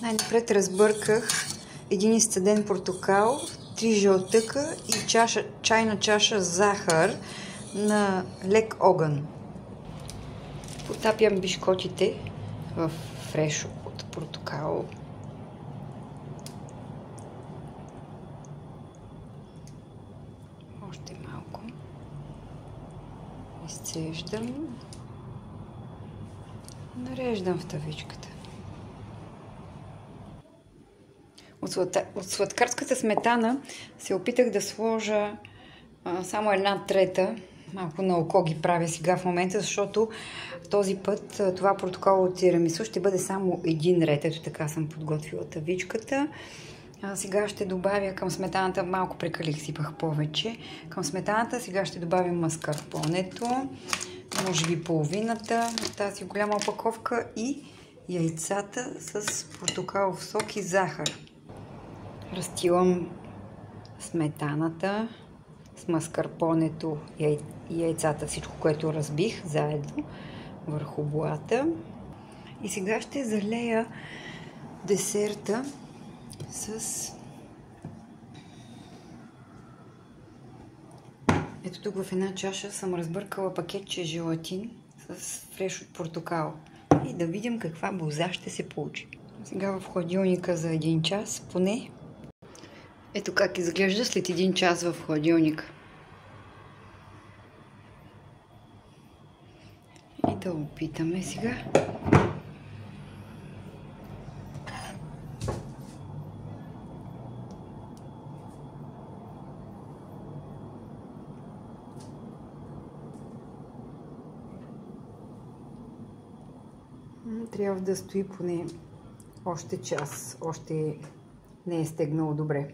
Най-напред разбърках един изцеден портокал, 3 жълтъка и чайна чаша захар на лек огън. Потапям бишкотите в фреш от портокал. Още малко. Изцеждам. Нареждам в тавичката. От сладкарската сметана се опитах да сложа само 1/3. Малко на око ги правя сега в момента, защото този път това портокалово тирамису ще бъде само един ред. Ето така съм подготвила тавичката. Сега ще добавя към сметаната, малко прекалих, сипах повече. Към сметаната сега ще добавим маскарпонето, може би половината от тази голяма опаковка и яйцата с портокалов сок и захар. Разтилам сметаната с маскарпонето и яйцата, всичко, което разбих заедно върху блата. И сега ще залея десерта с... Ето тук в една чаша съм разбъркала пакетче желатин с фреш от портокал. И да видим каква боза ще се получи. Сега в хладилника за 1 час поне. Ето как изглежда след 1 час в хладилника. И да опитаме сега. Трябва да стои поне още час. Още не е стегнало добре.